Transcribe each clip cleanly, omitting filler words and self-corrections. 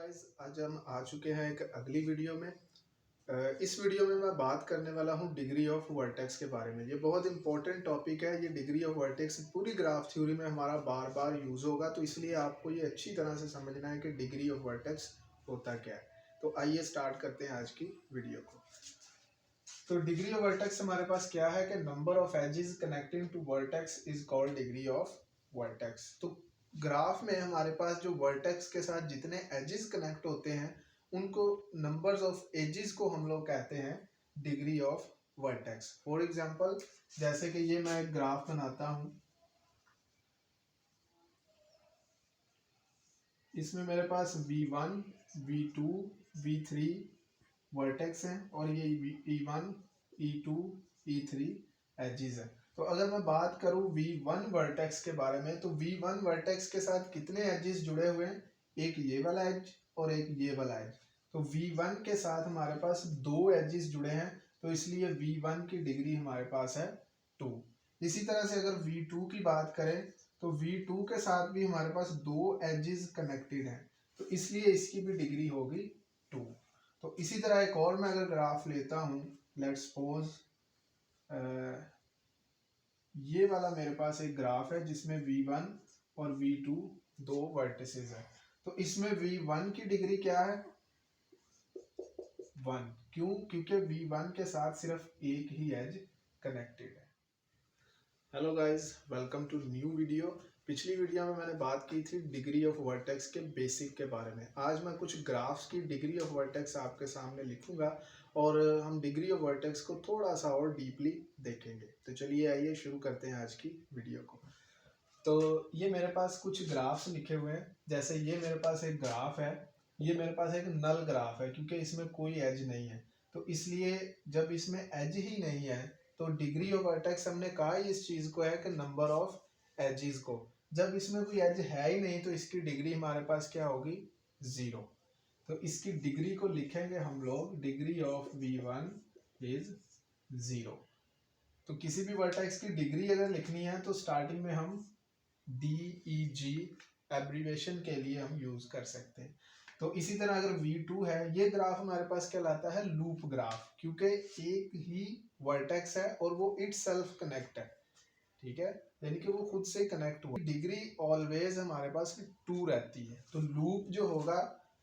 Guys, आज हम आ चुके हैं एक अगली वीडियो में। इस वीडियो में मैं बात करने वाला हूं डिग्री ऑफ वर्टेक्स के बारे में। ये बहुत इंपॉर्टेंट टॉपिक है। ये डिग्री ऑफ वर्टेक्स पूरी ग्राफ थ्योरी में हमारा बार बार यूज होगा, तो इसलिए आपको ये अच्छी तरह से समझना है कि डिग्री ऑफ वर्टेक्स होता क्या है। तो आइए स्टार्ट करते हैं आज की वीडियो को। तो डिग्री ऑफ वर्टेक्स हमारे पास क्या है कि number of edges connecting to vertex is called degree of vertex. तो ग्राफ में हमारे पास जो वर्टेक्स के साथ जितने एजेस कनेक्ट होते हैं उनको नंबर्स ऑफ एजेस को हम लोग कहते हैं degree of vertex. For example, जैसे कि ये मैं एक ग्राफ बनाता हूं, इसमें मेरे पास V1, V2, V3 वर्टेक्स हैं और ये E1, E2, E3 एजेस हैं। तो अगर मैं बात करूं V1 वर्टेक्स के बारे में, तो V1 वर्टेक्स के साथ कितने एजेस जुड़े हुए हैं? एक ये वाला एज और एक ये वाला एज। तो V1 के साथ हमारे पास दो एजेस जुड़े हैं, तो इसलिए V1 की डिग्री हमारे पास है 2। इसी तरह से अगर V2 की बात करें तो V2 के साथ भी हमारे पास दो एजेस कनेक्टेड हैं, तो इसलिए इसकी भी डिग्री होगी 2। तो इसी तरह एक और मैं अगर ग्राफ लेता हूं, लेट्स सपोज ये वाला मेरे पास एक ग्राफ है जिसमें V1 और V2 दो वर्टिसेस हैं। तो इसमें V1 की डिग्री क्या है? 1। क्यों? क्योंकि V1 के साथ सिर्फ एक ही एज कनेक्टेड है। Hello guys, welcome to new video. पिछली वीडियो में मैंने बात की थी डिग्री ऑफ वर्टेक्स के बेसिक के बारे में। आज मैं कुछ ग्राफ्स की डिग्री ऑफ वर्टेक्स आपके सामने लिखूंगा और हम डिग्री ऑफ वर्टेक्स को थोड़ा सा और डीपली देखेंगे। तो चलिए आइए शुरू करते हैं आज की वीडियो को। तो ये मेरे पास कुछ ग्राफ्स लिखे हुए हैं। जैसे ये मेरे पास एक ग्राफ है, ये मेरे पास एक नल ग्राफ है क्योंकि इसमें कोई एज नहीं है। तो इसलिए जब इसमें एज ही नहीं है तो डिग्री ऑफ वर्टेक्स हमने कहा इस चीज को है कि नंबर ऑफ एजेस को। जब इसमें कोई एज है ही नहीं तो इसकी डिग्री हमारे पास क्या होगी? 0। तो इसकी डिग्री को लिखेंगे हम लोग, डिग्री ऑफ V1 इज 0। तो किसी भी वर्टेक्स की डिग्री अगर लिखनी है तो स्टार्टिंग में हम DEG एब्रीवेशन के लिए हम यूज कर सकते हैं। तो इसी तरह अगर V2 है, ये ग्राफ हमारे पास कहलाता है लूप ग्राफ, क्योंकि एक ही वर्टेक्स है और वो इटसेल्फ कनेक्ट है। ठीक है, यानी कि वो खुद से कनेक्ट हुआ। डिग्री ऑलवेज हमारे पास 2 रहती है, तो लूप जो होगा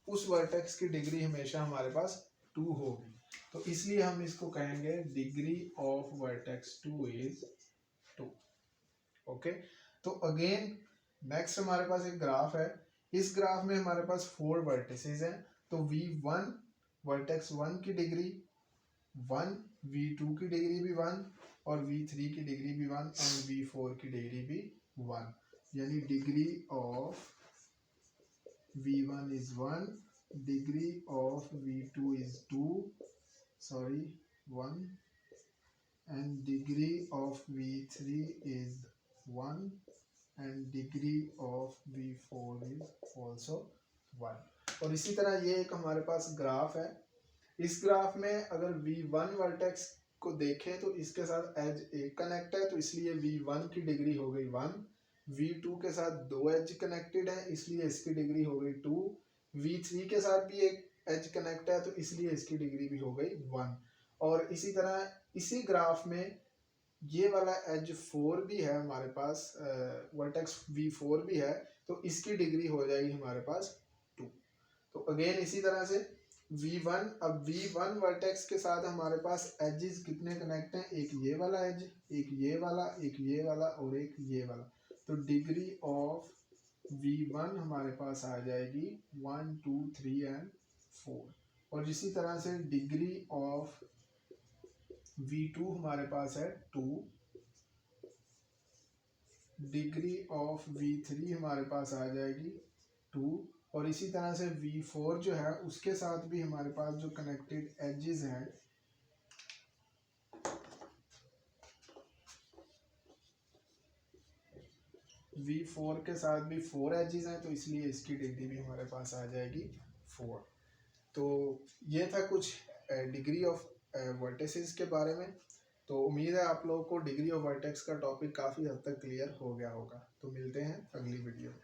उस वर्टेक्स की डिग्री हमेशा हमारे पास 2 होगी। तो इसलिए हम इसको कहेंगे degree of vertex 2 is 2। Okay, तो अगेन नेक्स्ट हमारे पास एक ग्राफ है। इस ग्राफ में हमारे पास 4 वर्टिसेस हैं। तो V1 वर्टेक्स 1 की डिग्री 1, V2 की डिग्री भी 1 और V3 की डिग्री भी 1 एंड V4 की डिग्री भी 1। यानी degree of V1 is 1, degree of V2 is 1 and degree of V3 is 1 and degree of V4 is also 1। और इसी तरह ये एक हमारे पास ग्राफ है। इस ग्राफ में अगर V1 वर्टेक्स को देखें तो इसके साथ एज एक कनेक्ट है, तो इसलिए V1 की डिग्री हो गई 1। V2 के साथ दो एज कनेक्टेड है, इसलिए इसकी डिग्री हो गई 2। V3 के साथ भी एक एज कनेक्ट है, तो इसलिए इसकी डिग्री भी हो गई 1। और इसी तरह इसी ग्राफ में ये वाला एज 4 भी है हमारे पास, वर्टेक्स V4 भी है, तो इसकी डिग्री हो जाएगी हमारे पास 2। तो अगेन इसी तरह से V1, अब V1 वर्टेक्स के साथ हमारे पास एजेस कितने कनेक्ट हैं? एक ये वाला एज, एक ये वाला, एक ये वाला और एक ये वाला। तो डिग्री ऑफ V1 हमारे पास आ जाएगी 1, 2, 3 एंड 4। और इसी तरह से डिग्री ऑफ V2 हमारे पास है 2, डिग्री ऑफ V3 हमारे पास आ जाएगी 2 और इसी तरह से V4 जो है उसके साथ भी हमारे पास जो कनेक्टेड एजेस हैं V4 के साथ भी 4 एजेस हैं, तो इसलिए इसकी डिग्री भी हमारे पास आ जाएगी 4। तो ये था कुछ डिग्री ऑफ वर्टिसेस के बारे में। तो उम्मीद है आप लोगों को डिग्री ऑफ वर्टेक्स का टॉपिक काफ़ी हद तक क्लियर हो गया होगा। तो मिलते हैं अगली वीडियो में।